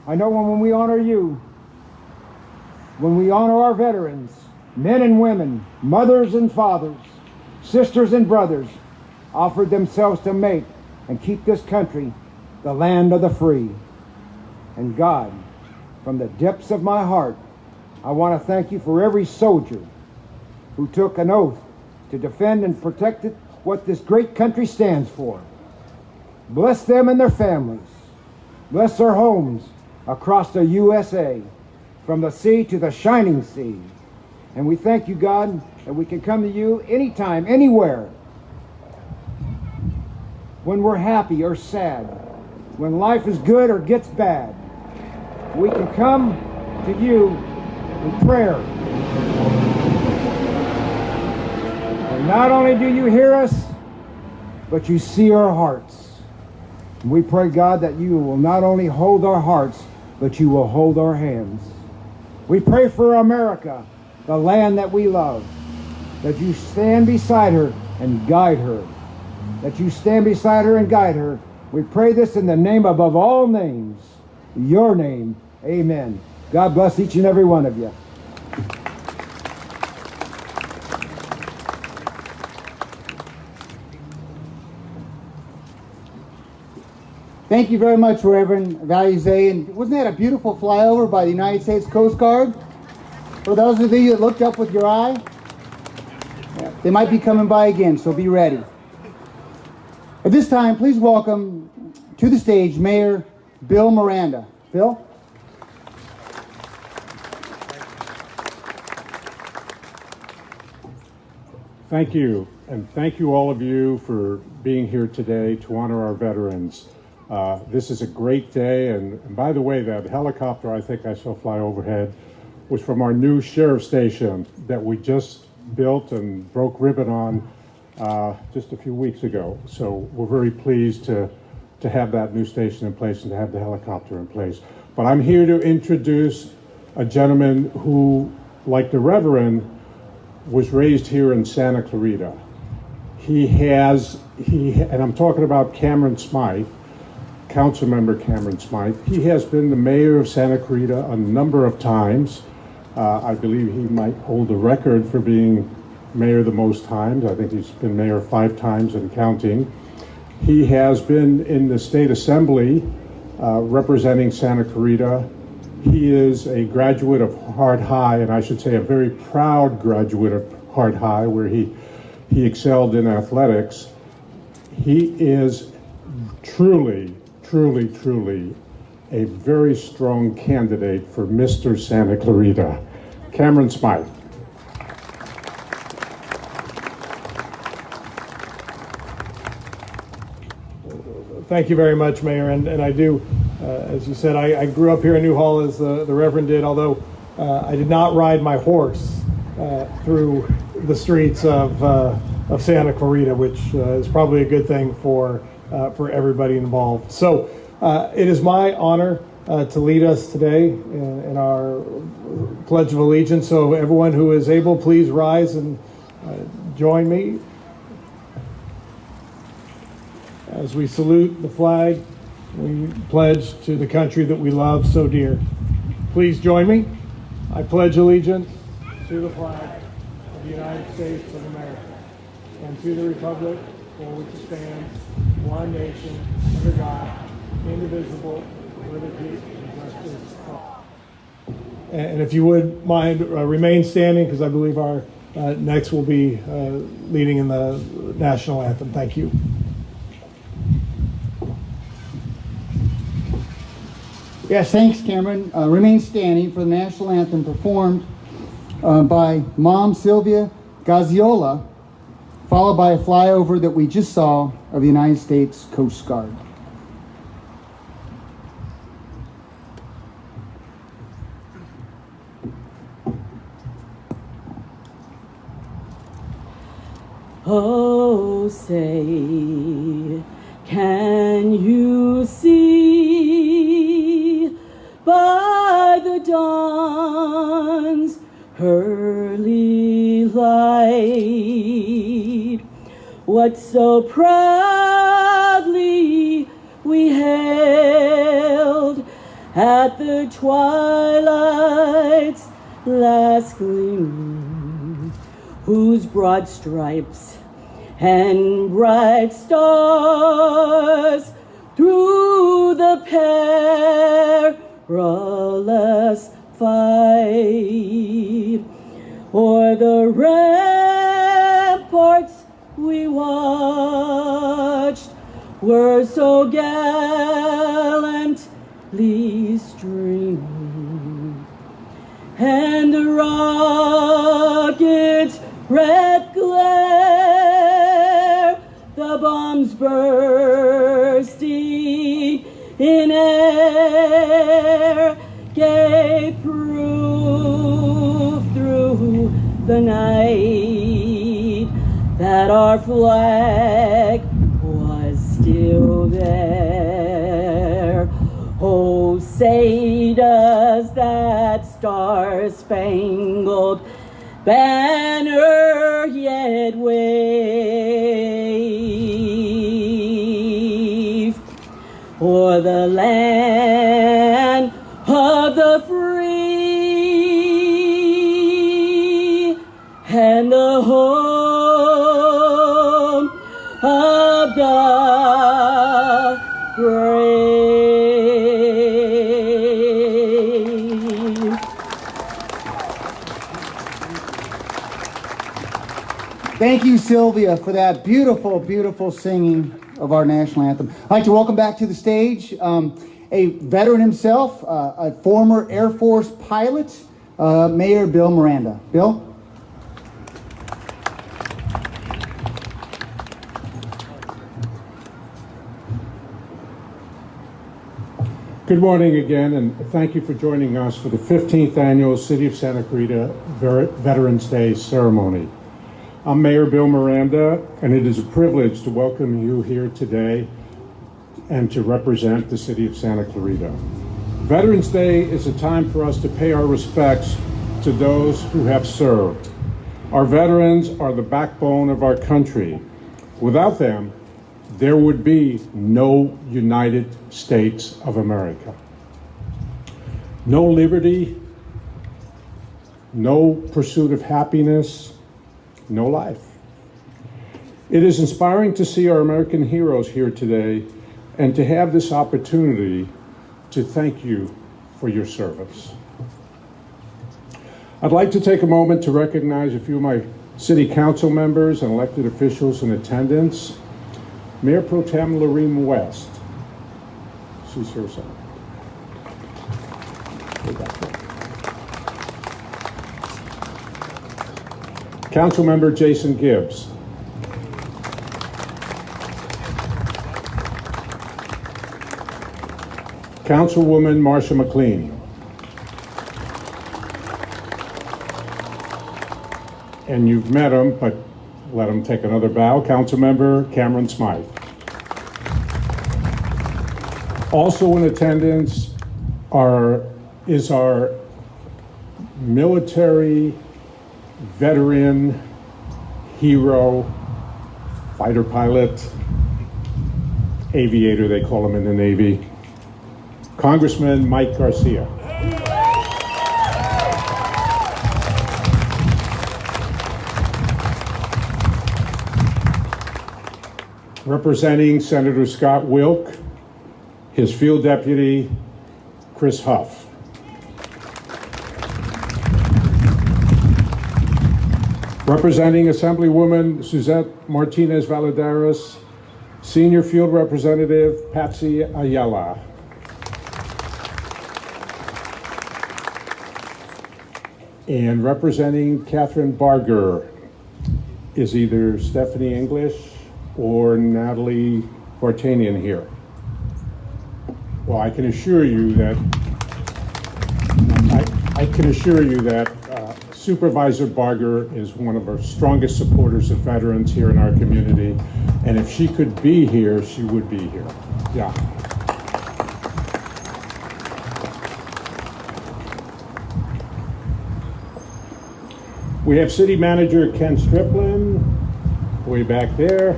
I know when we honor you, when we honor our veterans, men and women, mothers and fathers, sisters and brothers, offered themselves to make and keep this country the land of the free. And God, from the depths of my heart, I want to thank you for every soldier who took an oath to defend and protect what this great country stands for. Bless them and their families. Bless their homes across the USA, from the sea to the shining sea. And we thank you, God, that we can come to you anytime, anywhere, when we're happy or sad, when life is good or gets bad. We can come to you in prayer. And not only do you hear us, but you see our hearts. And we pray, God, that you will not only hold our hearts, but you will hold our hands. We pray for America, the land that we love, that you stand beside her and guide her. That you stand beside her and guide her. We pray this in the name above all names, your name. Amen. God bless each and every one of you. Thank you very much, Reverend Valier. And wasn't that a beautiful flyover by the United States Coast Guard? For those of you that looked up with your eye, they might be coming by again, so be ready. At this time, please welcome to the stage Mayor Bill Miranda. Bill? Thank you, and thank you all of you for being here today to honor our veterans. This is a great day, and by the way, that helicopter I think I saw fly overhead was from our new sheriff station that we just built and broke ribbon on just a few weeks ago. So we're very pleased to have that new station in place and to have the helicopter in place. But I'm here to introduce a gentleman who, like the Reverend, was raised here in Santa Clarita. And I'm talking about Cameron Smythe, Councilmember Cameron Smythe. He has been the mayor of Santa Clarita a number of times. I believe he might hold the record for being mayor the most times. I think he's been mayor 5 times and counting. He has been in the state assembly representing Santa Clarita. He is a graduate of Hart High, and I should say a very proud graduate of Hart High, where he excelled in athletics. He is truly a very strong candidate for Mr. Santa Clarita. Cameron Smythe. Thank you very much, Mayor, and I do, as you said, I grew up here in New Hall as the Reverend did, although I did not ride my horse through the streets of Santa Clarita, which is probably a good thing for everybody involved. So it is my honor to lead us today in our Pledge of Allegiance. So everyone who is able, please rise and join me as we salute the flag. We pledge to the country that we love so dear. Please join me. I pledge allegiance to the flag of the United States of America and to the republic for which it stands, one nation, under God, indivisible, with liberty and justice for all. And if you would mind, remain standing, because I believe our next will be leading in the national anthem. Thank you. Yes, thanks, Cameron. Remain standing for the national anthem performed by Mom Sylvia Gazziola, followed by a flyover that we just saw of the United States Coast Guard. Oh, say, can you see by the dawn's early light what so proudly we hailed at the twilight's last gleaming, whose broad stripes and bright stars through the perilous fight o'er the ramparts we watched were so gallantly streaming, and the rocket's red glare, the bombs bursting in air, gave proof through the night that our flag was still there. Oh, say does that star-spangled banner yet wave o'er the land of the free and the home of the brave. Thank you, Sylvia, for that beautiful, beautiful singing of our national anthem. I'd like to welcome back to the stage a veteran himself, a former Air Force pilot, Mayor Bill Miranda. Bill? Good morning again, and thank you for joining us for the 15th annual City of Santa Clarita Veterans Day ceremony. I'm Mayor Bill Miranda, and it is a privilege to welcome you here today and to represent the City of Santa Clarita. Veterans Day is a time for us to pay our respects to those who have served. Our veterans are the backbone of our country. Without them, there would be no United States of America. No liberty, no pursuit of happiness, no life. It is inspiring to see our American heroes here today and to have this opportunity to thank you for your service. I'd like to take a moment to recognize a few of my city council members and elected officials in attendance. Mayor Pro Tem Lorene West. She's here somewhere. Councilmember Jason Gibbs. Councilwoman Marsha McLean. And you've met him, but let him take another bow. Councilmember Cameron Smythe. Also in attendance is our military veteran hero, fighter pilot, aviator, they call him in the Navy, Congressman Mike Garcia. Representing Senator Scott Wilk, his field deputy, Chris Huff. Representing Assemblywoman Suzette Martinez Valadares, Senior Field Representative Patsy Ayala. And representing Catherine Barger is either Stephanie English or Natalie Vartanian here. Well, I can assure you that Supervisor Barger is one of our strongest supporters of veterans here in our community, and if she could be here, she would be here. Yeah. We have City Manager Ken Striplin, way back there.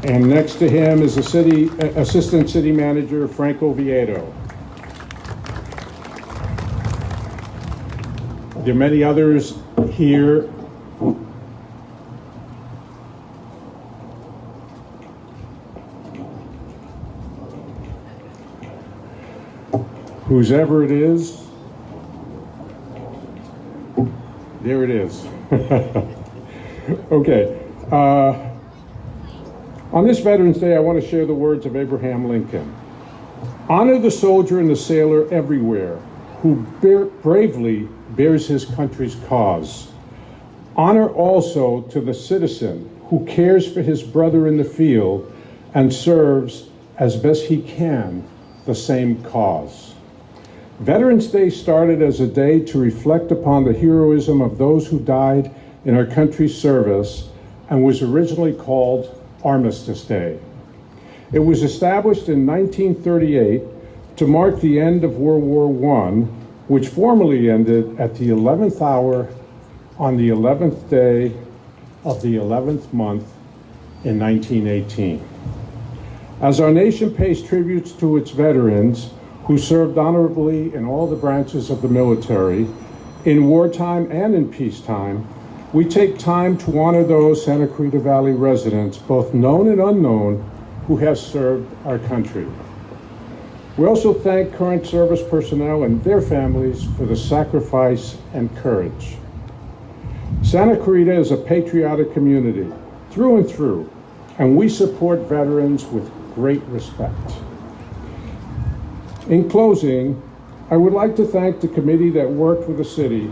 And next to him is Assistant City Manager Frank Oviedo. There are many others here whosever it is, there it is. Okay. On this Veterans Day, I want to share the words of Abraham Lincoln. Honor the soldier and the sailor everywhere who bravely bears his country's cause. Honor also to the citizen who cares for his brother in the field and serves as best he can the same cause. Veterans Day started as a day to reflect upon the heroism of those who died in our country's service and was originally called Armistice Day. It was established in 1938 to mark the end of World War I, which formally ended at the 11th hour on the 11th day of the 11th month in 1918. As our nation pays tributes to its veterans who served honorably in all the branches of the military, in wartime and in peacetime, we take time to honor those Santa Clarita Valley residents, both known and unknown, who have served our country. We also thank current service personnel and their families for the sacrifice and courage. Santa Clarita is a patriotic community through and through, and we support veterans with great respect. In closing, I would like to thank the committee that worked with the city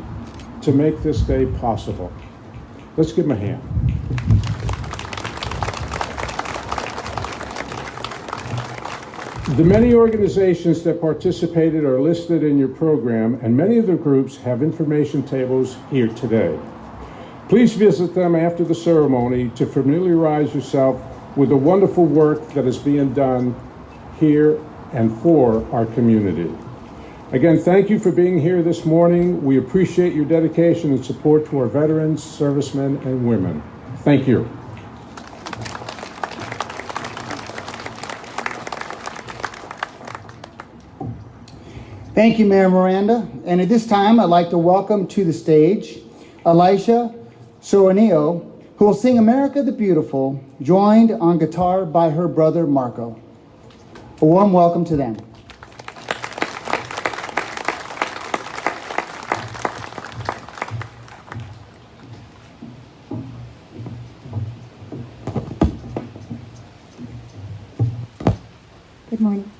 to make this day possible. Let's give them a hand. The many organizations that participated are listed in your program, and many of the groups have information tables here today. Please visit them after the ceremony to familiarize yourself with the wonderful work that is being done here and for our community. Again, thank you for being here this morning. We appreciate your dedication and support to our veterans, servicemen, and women. Thank you. Thank you, Mayor Miranda. And at this time, I'd like to welcome to the stage Elisha Soranio, who will sing America the Beautiful, joined on guitar by her brother Marco. A warm welcome to them. Good morning.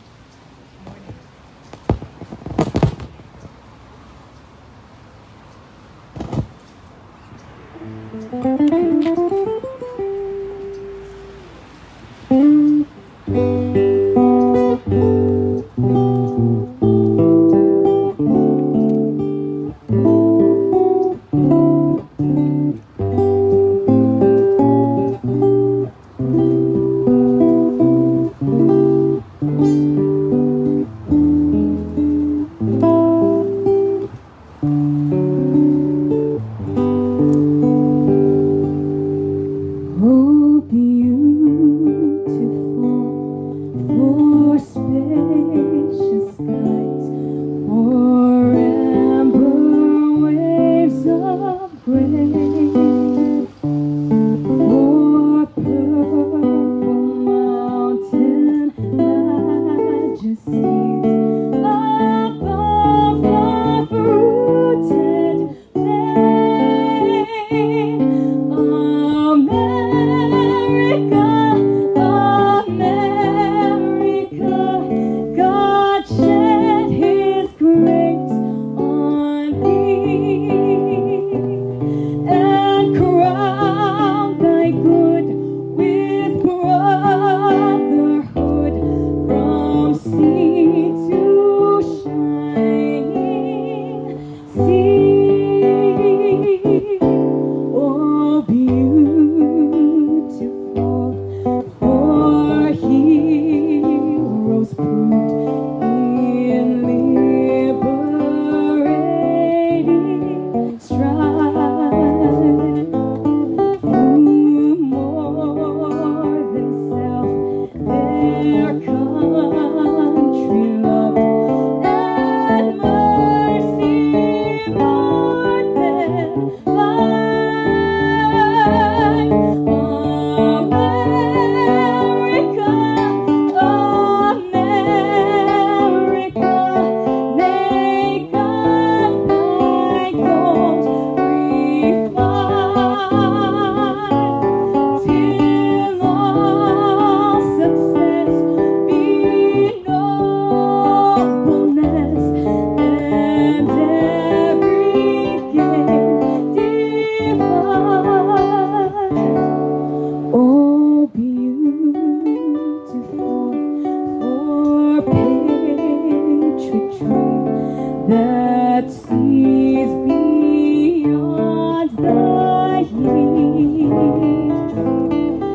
majestic tree that sees beyond the heat.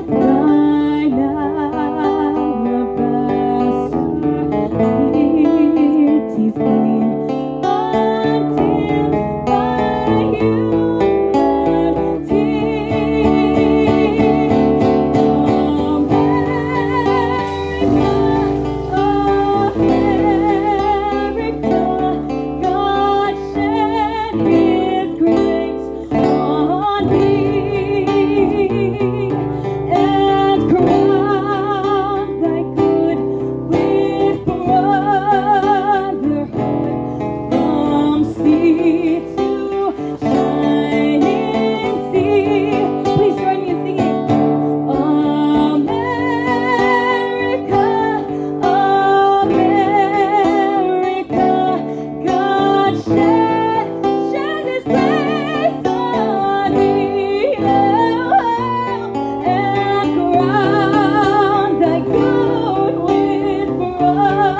Thine alabaster cities gleam, undimmed by human tears. America, God shed His grace on thee, and crown thy good with brotherhood from sea to shining sea. Please join me in singing. America, America, God shed His grace on thee, and crown thy good with brotherhood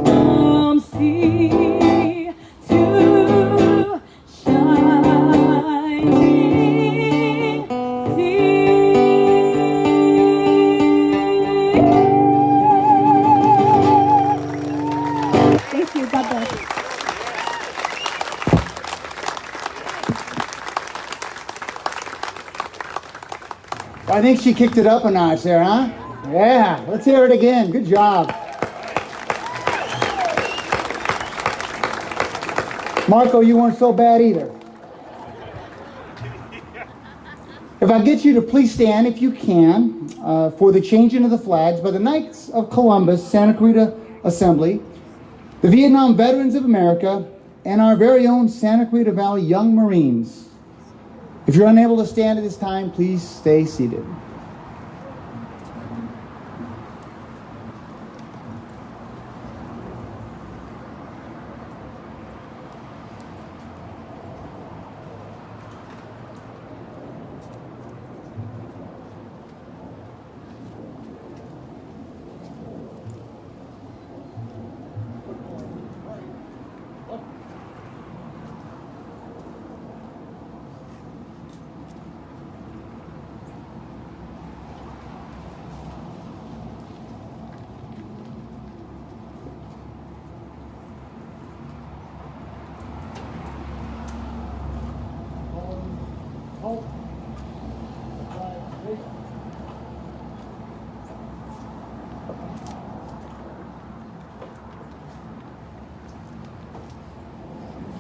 from sea to shining sea. Thank you. God bless. I think she kicked it up a notch there, huh? Yeah, let's hear it again. Good job. Marco, you weren't so bad either. If I get you to please stand, if you can, for the changing of the flags by the Knights of Columbus, Santa Clarita Assembly, the Vietnam Veterans of America, and our very own Santa Clarita Valley Young Marines. If you're unable to stand at this time, please stay seated.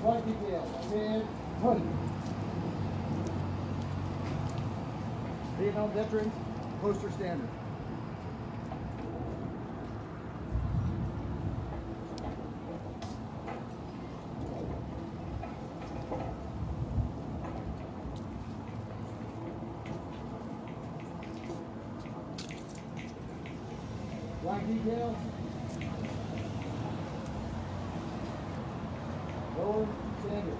Flag detail, and 20. Vietnam veterans, poster standard. Flag details. Lower standards.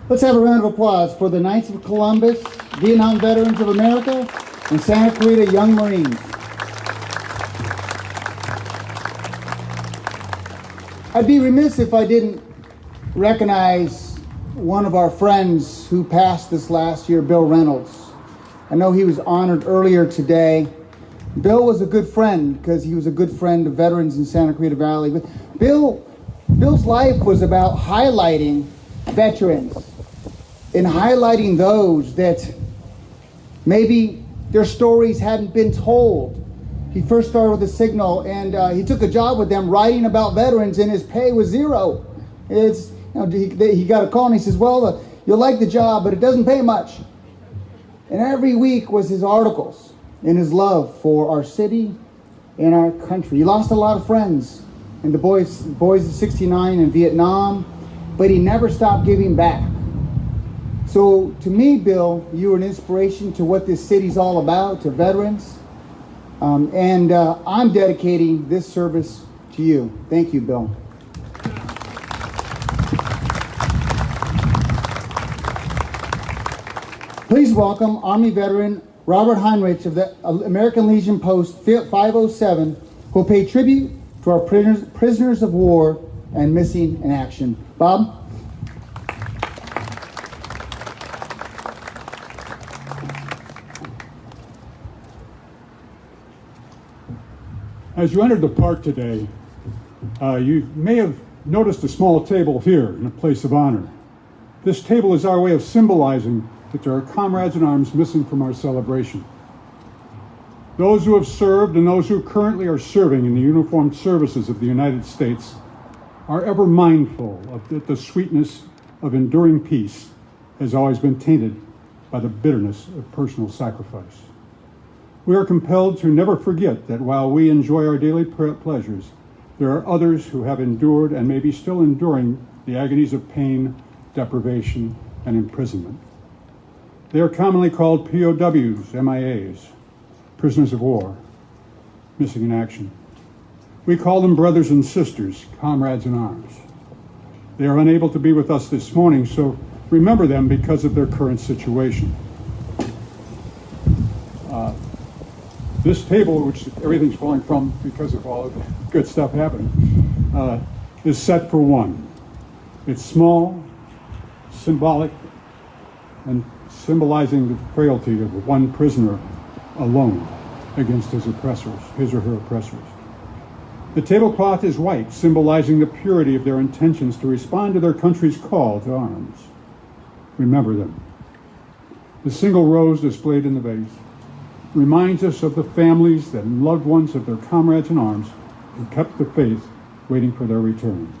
Let's have a round of applause for the Knights of Columbus, Vietnam Veterans of America, and Santa Clarita Young Marines. I'd be remiss if I didn't recognize one of our friends who passed this last year, Bill Reynolds. I know he was honored earlier today. Bill was a good friend because he was a good friend of veterans in Santa Clarita Valley. But Bill's life was about highlighting veterans and highlighting those that maybe their stories hadn't been told. He first started with the Signal, and he took a job with them writing about veterans, and his pay was zero. He got a call, and he says, well, you'll like the job, but it doesn't pay much. And every week was his articles and his love for our city and our country. He lost a lot of friends and the boys of 69 in Vietnam, but he never stopped giving back. So to me, Bill, you were an inspiration to what this city's all about, to veterans. And I'm dedicating this service to you. Thank you, Bill. Please welcome Army veteran Robert Heinrich of the American Legion Post 507, who will pay tribute to our prisoners of war and missing in action. Bob? As you entered the park today, you may have noticed a small table here in a place of honor. This table is our way of symbolizing that there are comrades in arms missing from our celebration. Those who have served and those who currently are serving in the uniformed services of the United States are ever mindful of that the sweetness of enduring peace has always been tainted by the bitterness of personal sacrifice. We are compelled to never forget that while we enjoy our daily pleasures, there are others who have endured and may be still enduring the agonies of pain, deprivation, and imprisonment. They are commonly called POWs, MIAs, prisoners of war, missing in action. We call them brothers and sisters, comrades in arms. They are unable to be with us this morning, so remember them because of their current situation. This table, which everything's falling from because of all of the good stuff happening, is set for one. It's small, symbolic, and symbolizing the frailty of one prisoner alone against his oppressors, his or her oppressors. The tablecloth is white, symbolizing the purity of their intentions to respond to their country's call to arms. Remember them. The single rose displayed in the vase reminds us of the families and loved ones of their comrades in arms who kept the faith, waiting for their return.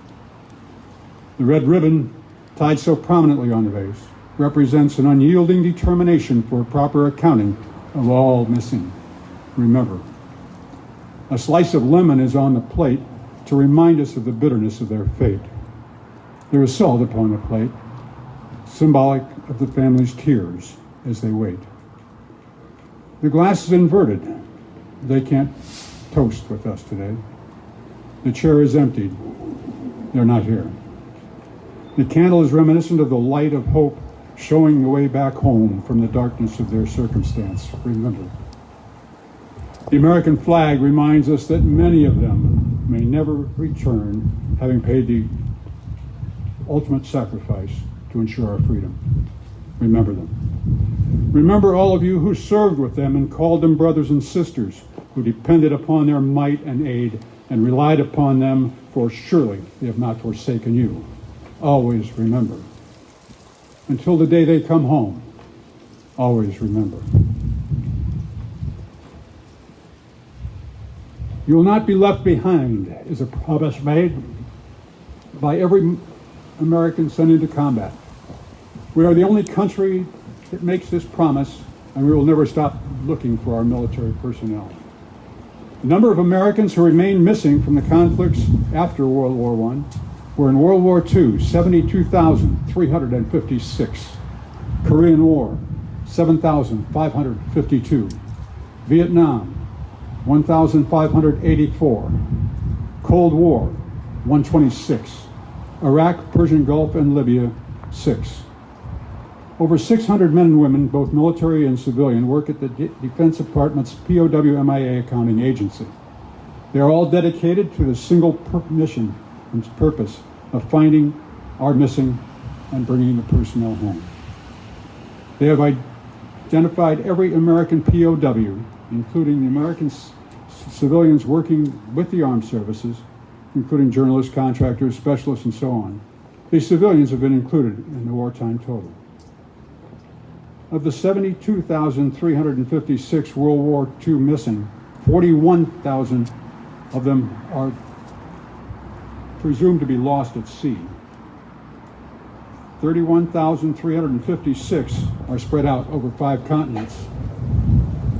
The red ribbon, tied so prominently on the vase, represents an unyielding determination for proper accounting of all missing. Remember, a slice of lemon is on the plate to remind us of the bitterness of their fate. There is salt upon the plate, symbolic of the family's tears as they wait. The glass is inverted. They can't toast with us today. The chair is emptied. They're not here. The candle is reminiscent of the light of hope showing the way back home from the darkness of their circumstance. Remember. The American flag reminds us that many of them may never return, having paid the ultimate sacrifice to ensure our freedom. Remember them. Remember all of you who served with them and called them brothers and sisters, who depended upon their might and aid and relied upon them, for surely they have not forsaken you. Always remember. Until the day they come home, always remember. You will not be left behind is a promise made by every American sent into combat. We are the only country that makes this promise, and we will never stop looking for our military personnel. The number of Americans who remain missing from the conflicts after World War I were in World War II, 72,356. Korean War, 7,552. Vietnam, 1,584. Cold War, 126. Iraq, Persian Gulf, and Libya, 6. Over 600 men and women, both military and civilian, work at the Defense Department's POW MIA accounting agency. They are all dedicated to the single mission and purpose of finding our missing and bringing the personnel home. They have identified every American POW, including the American civilians working with the armed services, including journalists, contractors, specialists, and so on. These civilians have been included in the wartime total. Of the 72,356 World War II missing, 41,000 of them are presumed to be lost at sea. 31,356 are spread out over 5 continents,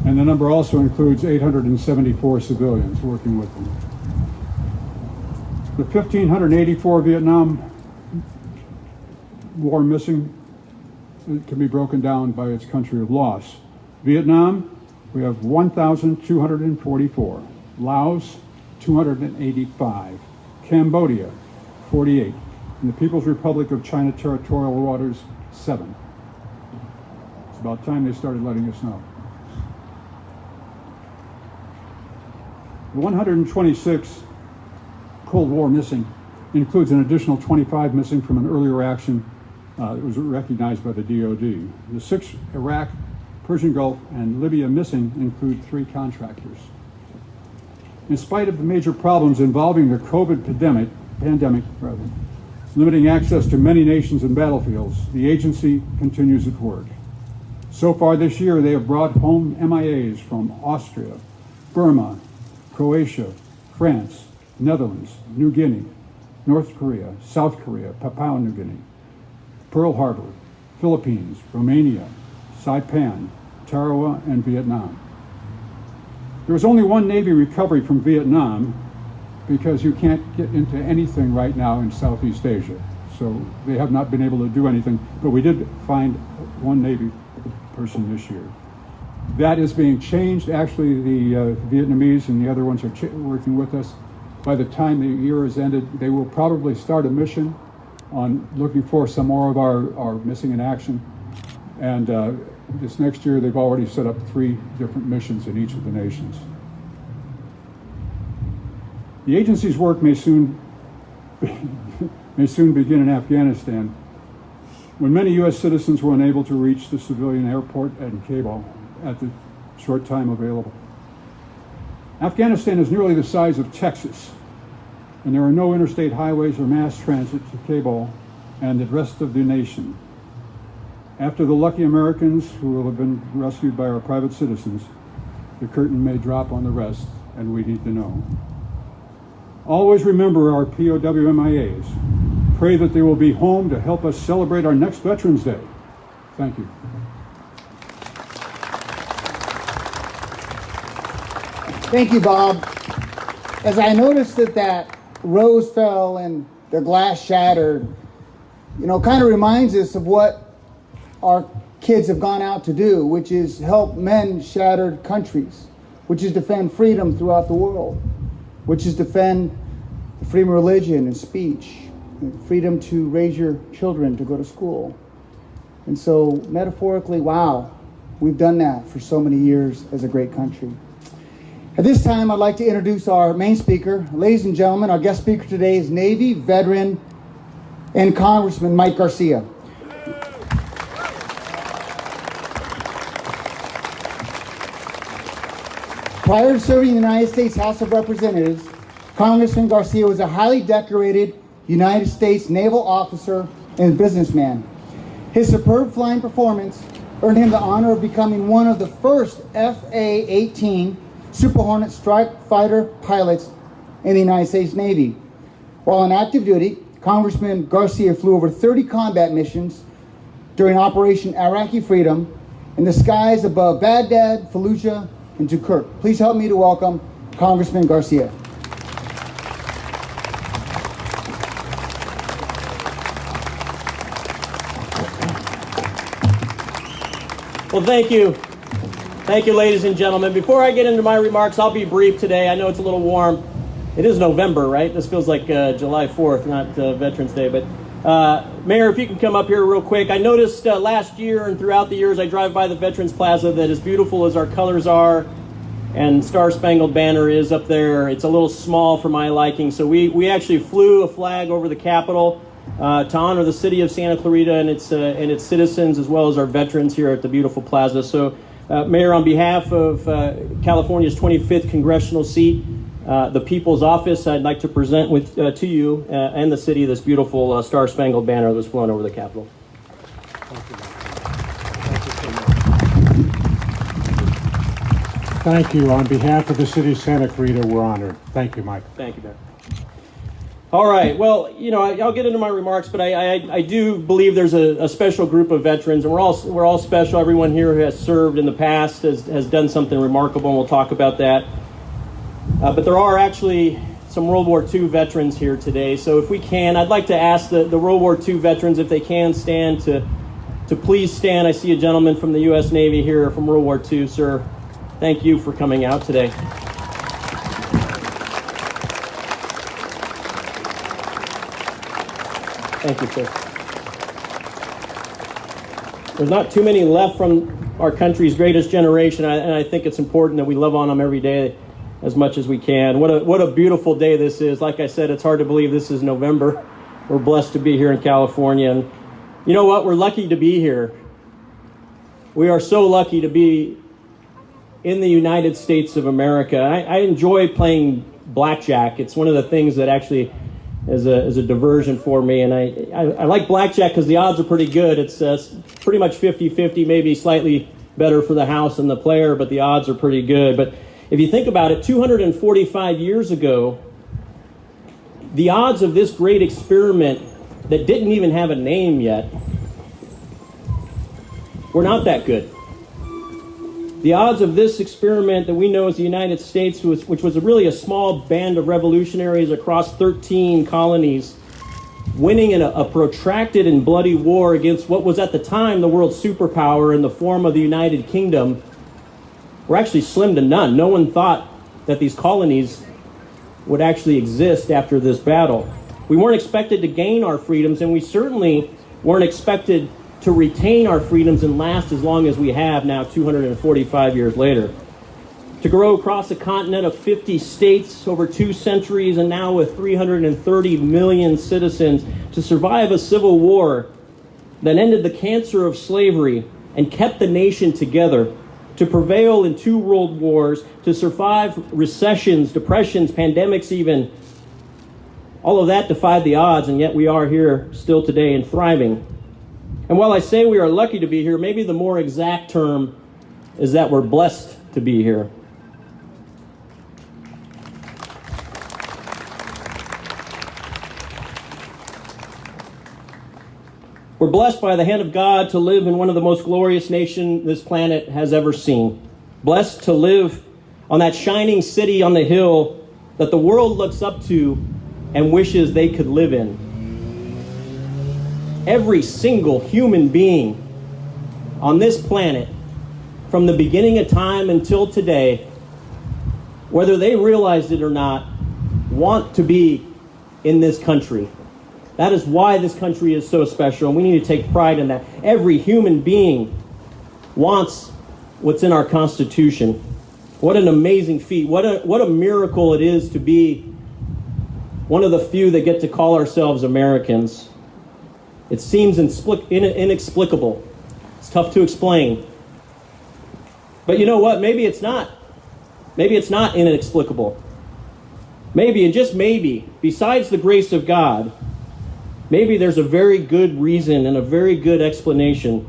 and the number also includes 874 civilians working with them. The 1,584 Vietnam War missing can be broken down by its country of loss. Vietnam, we have 1,244. Laos, 285. Cambodia, 48. And the People's Republic of China territorial waters, 7. It's about time they started letting us know. The 126 Cold War missing includes an additional 25 missing from an earlier action that was recognized by the DoD. The 6 Iraq, Persian Gulf, and Libya missing include 3 contractors. In spite of the major problems involving the COVID pandemic, limiting access to many nations and battlefields, the agency continues its work. So far this year, they have brought home MIAs from Austria, Burma, Croatia, France, Netherlands, New Guinea, North Korea, South Korea, Papua New Guinea, Pearl Harbor, Philippines, Romania, Saipan, Tarawa, and Vietnam. There was only one Navy recovery from Vietnam because you can't get into anything right now in Southeast Asia. So they have not been able to do anything, but we did find one Navy person this year. That is being changed. Actually, the Vietnamese and the other ones are working with us. By the time the year is ended, they will probably start a mission on looking for some more of our missing in action. And this next year, they've already set up 3 different missions in each of the nations. The agency's work may soon begin in Afghanistan, when many U.S. citizens were unable to reach the civilian airport and Kabul at the short time available. Afghanistan is nearly the size of Texas, and there are no interstate highways or mass transit to Kabul and the rest of the nation. After the lucky Americans who will have been rescued by our private citizens, the curtain may drop on the rest, and we need to know. Always remember our POW MIAs. Pray that they will be home to help us celebrate our next Veterans Day. Thank you. Thank you, Bob. As I noticed that rose fell and the glass shattered, kind of reminds us of what our kids have gone out to do, which is help mend shattered countries, which is defend freedom throughout the world, which is defend freedom of religion and speech, and freedom to raise your children to go to school. And so metaphorically, wow, we've done that for so many years as a great country. At this time, I'd like to introduce our main speaker. Ladies and gentlemen, our guest speaker today is Navy veteran and Congressman Mike Garcia. Prior to serving in the United States House of Representatives, Congressman Garcia was a highly decorated United States naval officer and businessman. His superb flying performance earned him the honor of becoming one of the first FA-18 Super Hornet strike fighter pilots in the United States Navy. While on active duty, Congressman Garcia flew over 30 combat missions during Operation Iraqi Freedom in the skies above Baghdad, Fallujah, and Kirkuk. Please help me to welcome Congressman Garcia. Well, thank you. Thank you, ladies and gentlemen. Before I get into my remarks, I'll be brief today. I know it's a little warm. It is November, right? This feels like July 4th, not Veterans Day. But Mayor, if you can come up here real quick. I noticed last year and throughout the years I drive by the Veterans Plaza that as beautiful as our colors are and Star Spangled Banner is up there, it's a little small for my liking. So we actually flew a flag over the Capitol to honor the city of Santa Clarita and its citizens, as well as our veterans here at the beautiful plaza. So, Mayor, on behalf of California's 25th congressional seat, the People's Office, I'd like to present to you and the city this beautiful Star Spangled Banner that was flown over the Capitol. Thank you. On behalf of the city of Santa Clarita, we're honored. Thank you, Mike. Thank you, Mayor. All right. Well, you know, I'll get into my remarks, but I do believe there's a special group of veterans, and we're all special. Everyone here who has served in the past has done something remarkable, and we'll talk about that. But there are actually some World War II veterans here today. So if we can, I'd like to ask the World War II veterans if they can stand to please stand. I see a gentleman from the U.S. Navy here from World War II, sir. Thank you for coming out today. Thank you, sir. There's not too many left from our country's greatest generation, and I think it's important that we love on them every day as much as we can. What a beautiful day this is. Like I said, it's hard to believe this is November. We're blessed to be here in California. And you know what? We're lucky to be here. We are so lucky to be in the United States of America. I enjoy playing blackjack. It's one of the things that actually is a diversion for me. And I like blackjack because the odds are pretty good. It's pretty much 50-50, maybe slightly better for the house and the player, but the odds are pretty good. But if you think about it, 245 years ago, the odds of this great experiment that didn't even have a name yet were not that good. The odds of this experiment that we know as the United States, which was really a small band of revolutionaries across 13 colonies, winning in a protracted and bloody war against what was at the time the world's superpower in the form of the United Kingdom, were actually slim to none. No one thought that these colonies would actually exist after this battle. We weren't expected to gain our freedoms, and we certainly weren't expected to retain our freedoms and last as long as we have now, 245 years later. To grow across a continent of 50 states over 2 centuries and now with 330 million citizens, to survive a civil war that ended the cancer of slavery and kept the nation together, to prevail in 2 world wars, to survive recessions, depressions, pandemics even. All of that defied the odds, and yet we are here still today and thriving. And while I say we are lucky to be here, maybe the more exact term is that we're blessed to be here. We're blessed by the hand of God to live in one of the most glorious nations this planet has ever seen. Blessed to live on that shining city on the hill that the world looks up to and wishes they could live in. Every single human being on this planet, from the beginning of time until today, whether they realized it or not, want to be in this country. That is why this country is so special, and we need to take pride in that. Every human being wants what's in our Constitution. What an amazing feat. What a miracle it is to be one of the few that get to call ourselves Americans. It seems inexplicable. It's tough to explain. But you know what? Maybe it's not. Maybe it's not inexplicable. Maybe, and just maybe, besides the grace of God, maybe there's a very good reason and a very good explanation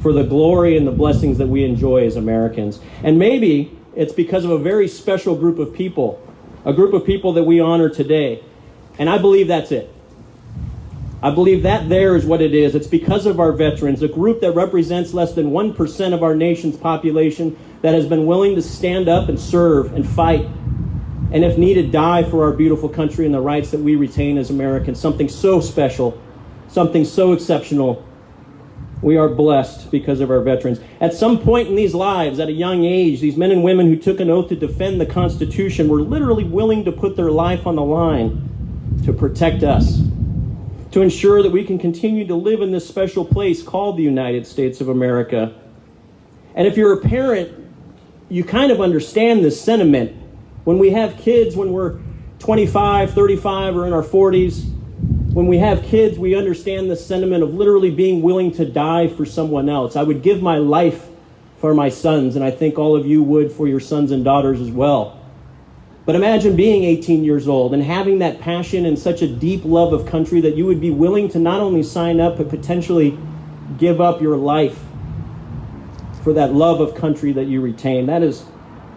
for the glory and the blessings that we enjoy as Americans. And maybe it's because of a very special group of people, a group of people that we honor today. And I believe that's it. I believe that there is what it is. It's because of our veterans, a group that represents less than 1% of our nation's population that has been willing to stand up and serve and fight, and if needed, die for our beautiful country and the rights that we retain as Americans. Something so special, something so exceptional. We are blessed because of our veterans. At some point in these lives, at a young age, these men and women who took an oath to defend the Constitution were literally willing to put their life on the line to protect us. to ensure that we can continue to live in this special place called the United States of America. And if you're a parent, you kind of understand this sentiment. When we have kids, when we're 25, 35, or in our 40s, when we have kids, we understand the sentiment of literally being willing to die for someone else. I would give my life for my sons, and I think all of you would for your sons and daughters as well. But imagine being 18 years old and having that passion and such a deep love of country that you would be willing to not only sign up, but potentially give up your life for that love of country that you retain. That is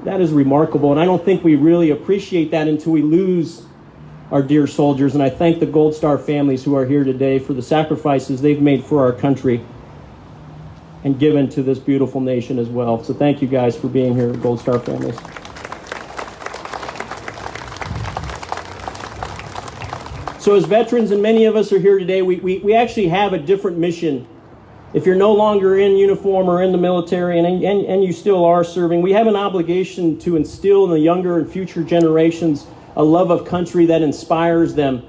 remarkable, and I don't think we really appreciate that until we lose our dear soldiers. And I thank the Gold Star families who are here today for the sacrifices they've made for our country and given to this beautiful nation as well. So thank you guys for being here, Gold Star families. So as veterans, and many of us are here today, we actually have a different mission. If you're no longer in uniform or in the military, and you still are serving, we have an obligation to instill in the younger and future generations a love of country that inspires them,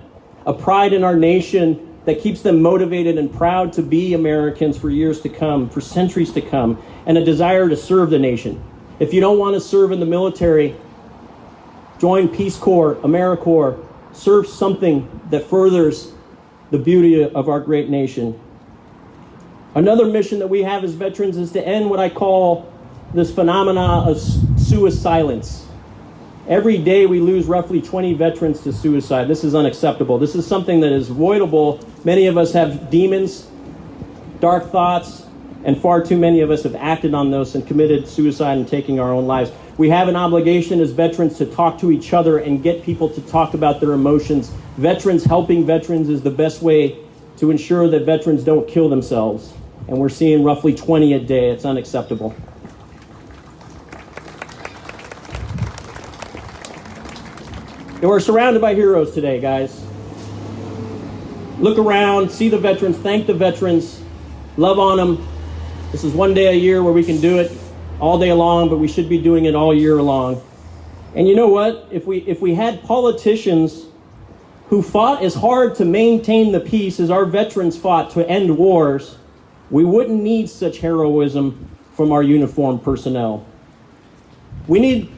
a pride in our nation that keeps them motivated and proud to be Americans for years to come, for centuries to come, and a desire to serve the nation. If you don't want to serve in the military, join Peace Corps, AmeriCorps, serve something that furthers the beauty of our great nation. Another mission that we have as veterans is to end what I call this phenomena of suicidence. Every day we lose roughly 20 veterans to suicide. This is unacceptable. This is something that is avoidable. Many of us have demons, dark thoughts, and far too many of us have acted on those and committed suicide and taking our own lives. We have an obligation as veterans to talk to each other and get people to talk about their emotions. Veterans helping veterans is the best way to ensure that veterans don't kill themselves. And we're seeing roughly 20 a day. It's unacceptable. And we're surrounded by heroes today, guys. Look around, see the veterans, thank the veterans, love on them. This is one day a year where we can do it all day long, but we should be doing it all year long. And you know what? If we had politicians who fought as hard to maintain the peace as our veterans fought to end wars, we wouldn't need such heroism from our uniformed personnel. We need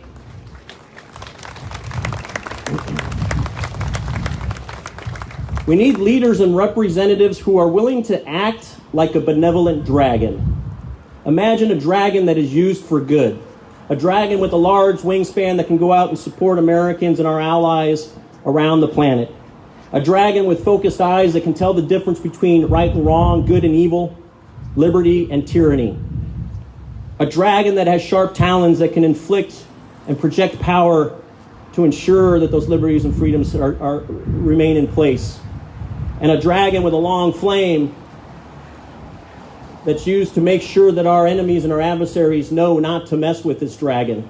leaders and representatives who are willing to act like a benevolent dragon. Imagine a dragon that is used for good. A dragon with a large wingspan that can go out and support Americans and our allies around the planet. A dragon with focused eyes that can tell the difference between right and wrong, good and evil, liberty and tyranny. A dragon that has sharp talons that can inflict and project power to ensure that those liberties and freedoms remain in place. And a dragon with a long flame that's used to make sure that our enemies and our adversaries know not to mess with this dragon.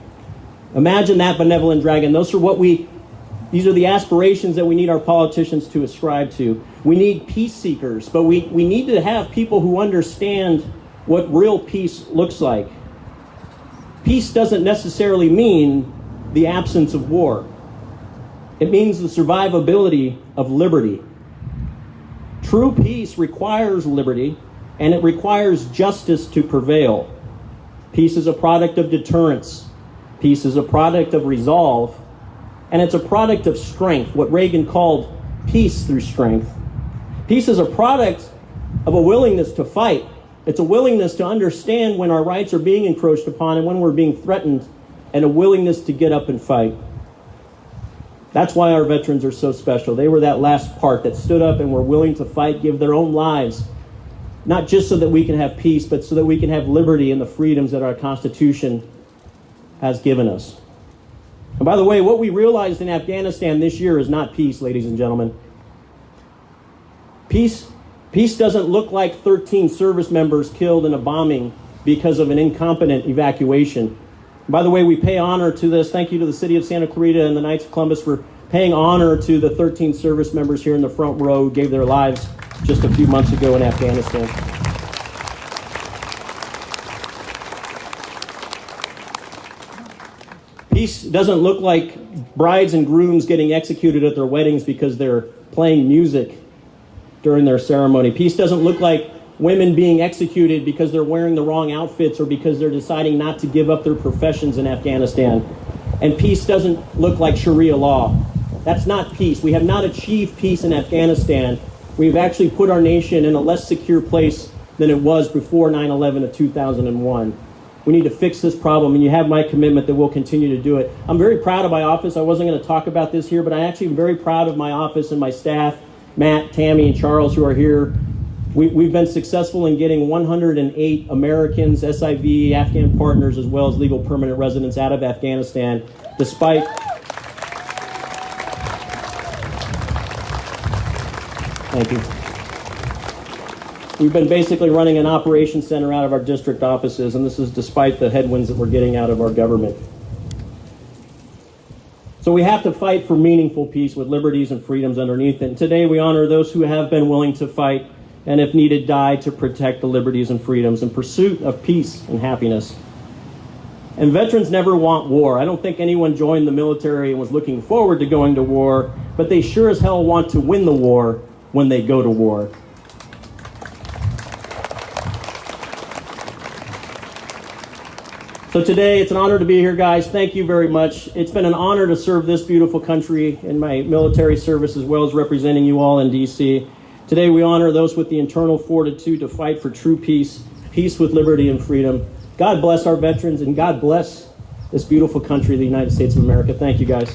Imagine that benevolent dragon. These are the aspirations that we need our politicians to ascribe to. We need peace seekers, but we need to have people who understand what real peace looks like. Peace doesn't necessarily mean the absence of war. It means the survivability of liberty. True peace requires liberty, and it requires justice to prevail. Peace is a product of deterrence. Peace is a product of resolve. And it's a product of strength, what Reagan called peace through strength. Peace is a product of a willingness to fight. It's a willingness to understand when our rights are being encroached upon and when we're being threatened, and a willingness to get up and fight. That's why our veterans are so special. They were that last part that stood up and were willing to fight, give their own lives, not just so that we can have peace, but so that we can have liberty and the freedoms that our Constitution has given us. And by the way, what we realized in Afghanistan this year is not peace, ladies and gentlemen. Peace doesn't look like 13 service members killed in a bombing because of an incompetent evacuation. By the way, we pay honor to this. Thank you to the City of Santa Clarita and the Knights of Columbus for paying honor to the 13 service members here in the front row who gave their lives just a few months ago in Afghanistan. Peace doesn't look like brides and grooms getting executed at their weddings because they're playing music during their ceremony. Peace doesn't look like women being executed because they're wearing the wrong outfits or because they're deciding not to give up their professions in Afghanistan. And peace doesn't look like Sharia law. That's not peace. We have not achieved peace in Afghanistan. We've actually put our nation in a less secure place than it was before 9/11 of 2001. We need to fix this problem, and you have my commitment that we'll continue to do it. I'm very proud of my office. I wasn't going to talk about this here, but I actually am very proud of my office and my staff, Matt, Tammy, and Charles, who are here. We've been successful in getting 108 Americans, SIV, Afghan partners, as well as legal permanent residents out of Afghanistan, despite... Thank you. We've been basically running an operations center out of our district offices, and this is despite the headwinds that we're getting out of our government. So we have to fight for meaningful peace with liberties and freedoms underneath it. And today we honor those who have been willing to fight and, if needed, die to protect the liberties and freedoms in pursuit of peace and happiness. And veterans never want war. I don't think anyone joined the military and was looking forward to going to war, but they sure as hell want to win the war when they go to war. So today, it's an honor to be here, guys. Thank you very much. It's been an honor to serve this beautiful country in my military service, as well as representing you all in D.C. Today, we honor those with the internal fortitude to fight for true peace, peace with liberty and freedom. God bless our veterans, and God bless this beautiful country, the United States of America. Thank you, guys.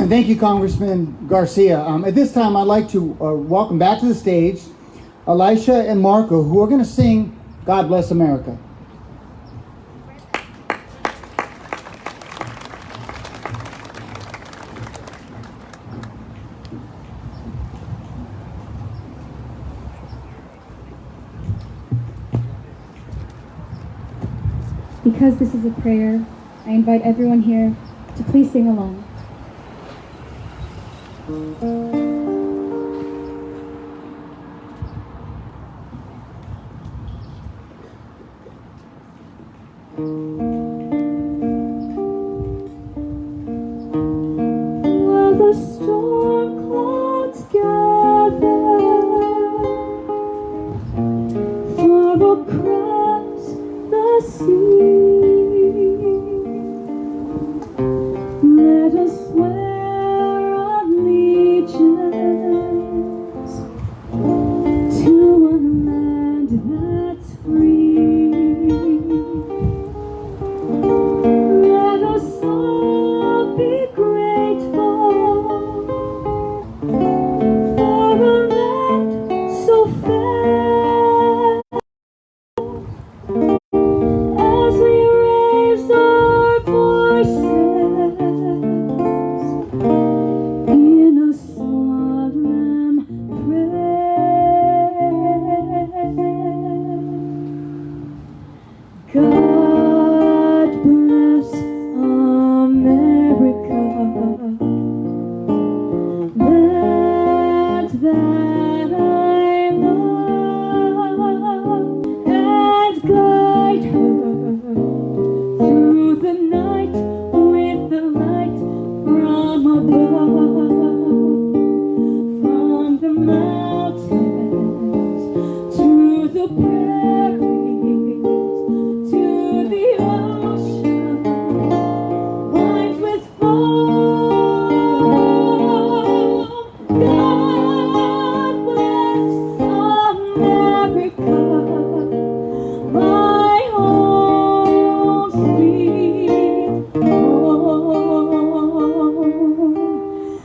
Thank you, Congressman Garcia. At this time, I'd like to welcome back to the stage Elisha and Marco, who are going to sing God Bless America. Because this is a prayer, I invite everyone here to please sing along. While the storm clouds gather far across the sea, let us swear allegiance to a land that's free. Let us all be grateful for a land so fair. As we raise our voices in a solemn prayer. God bless America, land that I love, and guide her through the night with the light from above, from the mountains to the prairies, to the ocean, lined with foam. God bless America, my home, sweet home.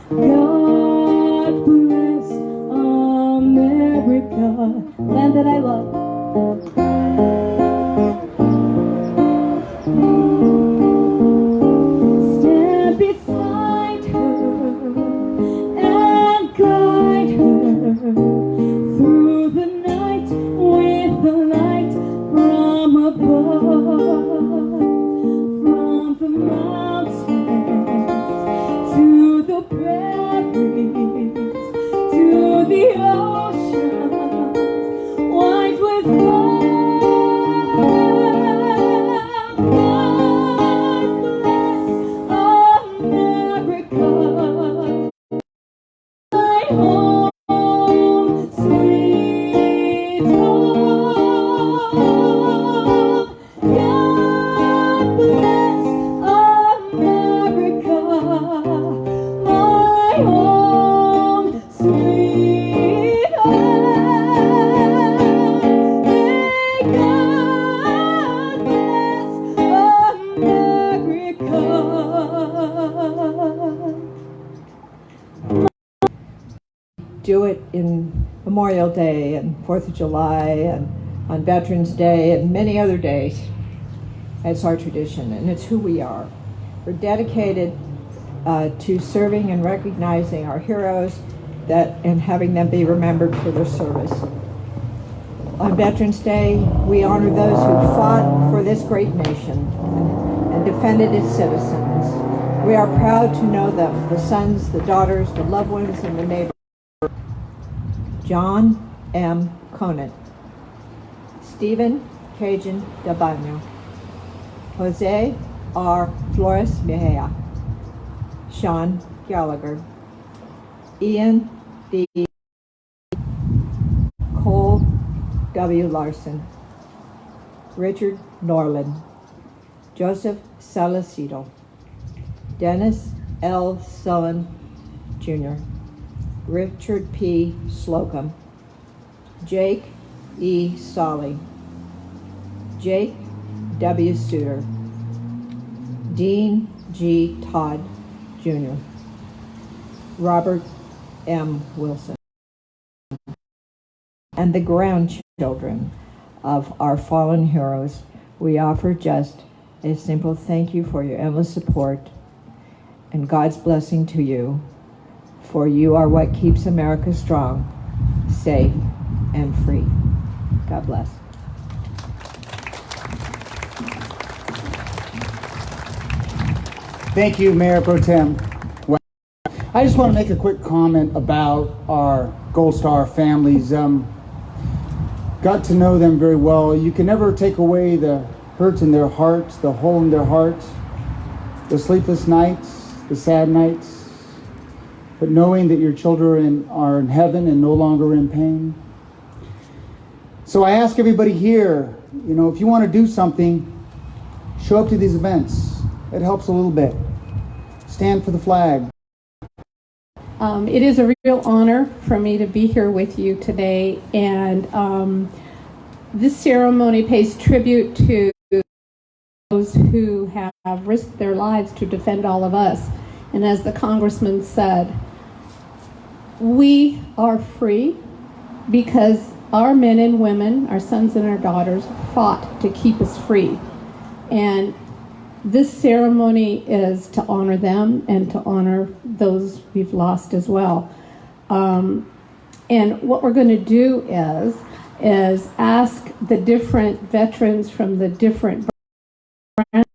God bless America, land that I love. Stand beside her and guide her through the night with the light from above, from the mountains to the prairies, to the ocean, do it in Memorial Day and 4th of July and on Veterans Day and many other days. It's our tradition, and it's who we are. We're dedicated to serving and recognizing our heroes and having them be remembered for their service. On Veterans Day, we honor those who fought for this great nation and defended its citizens. We are proud to know them, the sons, the daughters, the loved ones, and the neighbors. John M. Conant, Stephen Cajun de Baño, Jose R. Flores Mejia, Sean Gallagher, Ian D. Cole W. Larson, Richard Norland, Joseph Salcido, Dennis L. Sullen Jr., Richard P. Slocum, Jake E. Solly, Jake W. Suter, Dean G. Todd Jr., Robert M. Wilson, and the grandchildren of our fallen heroes. We offer just a simple thank you for your endless support and God's blessing to you, for you are what keeps America strong, safe, and free. God bless. Thank you, Mayor Pro Tem. I just want to make a quick comment about our Gold Star families. Got to know them very well. You can never take away the hurt in their hearts, the hole in their hearts, the sleepless nights, the sad nights, but knowing that your children are in heaven and no longer in pain. So I ask everybody here, if you want to do something, show up to these events. It helps a little bit. Stand for the flag. It is a real honor for me to be here with you today, and this ceremony pays tribute to those who have risked their lives to defend all of us. And as the Congressman said, we are free because our men and women, our sons and our daughters, fought to keep us free. And this ceremony is to honor them and to honor those we've lost as well. And what we're going to do is ask the different veterans from the different branches.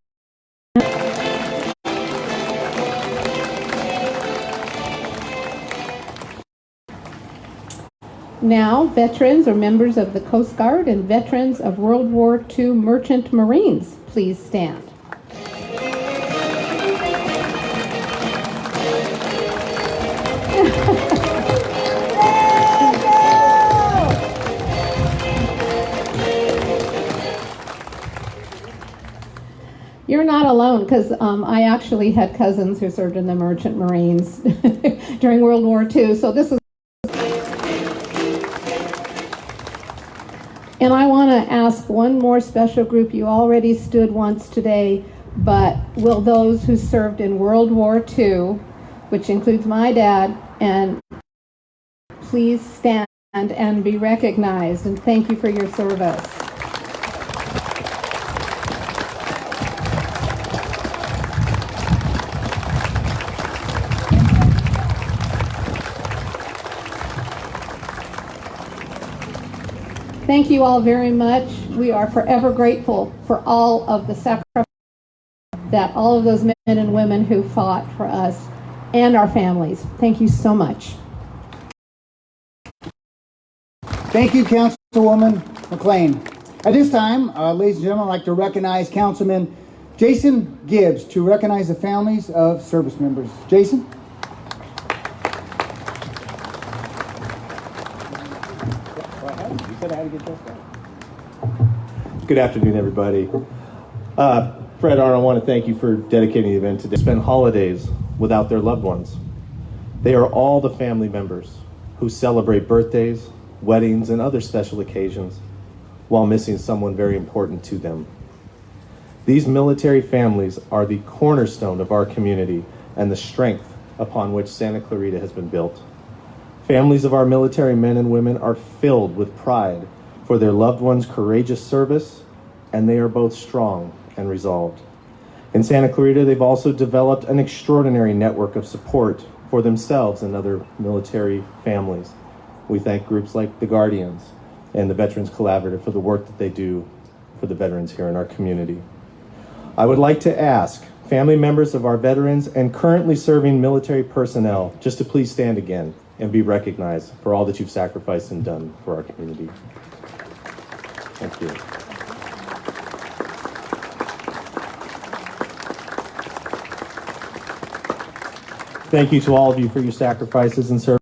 Now, veterans or members of the Coast Guard and veterans of World War II Merchant Marines, please stand. You're not alone, because I actually had cousins who served in the Merchant Marines during World War II. So this is, and I want to ask one more special group. You already stood once today, but will those who served in World War II, which includes my dad, and please stand and be recognized, and thank you for your service. Thank you all very much. We are forever grateful for all of the sacrifice that all of those men and women who fought for us and our families. Thank you so much. Thank you, Councilwoman McLean. At this time, ladies and gentlemen, I'd like to recognize Councilman Jason Gibbs to recognize the families of service members. Jason? Good afternoon, everybody. Fred, Arnold, I want to thank you for dedicating the event today. Spend holidays without their loved ones. They are all the family members who celebrate birthdays, weddings, and other special occasions while missing someone very important to them. These military families are the cornerstone of our community and the strength upon which Santa Clarita has been built. Families of our military men and women are filled with pride for their loved ones' courageous service, and they are both strong and resolved. In Santa Clarita, they've also developed an extraordinary network of support for themselves and other military families. We thank groups like the Guardians and the Veterans Collaborative for the work that they do for the veterans here in our community. I would like to ask family members of our veterans and currently serving military personnel just to please stand again and be recognized for all that you've sacrificed and done for our community. Thank you. Thank you to all of you for your sacrifices and service.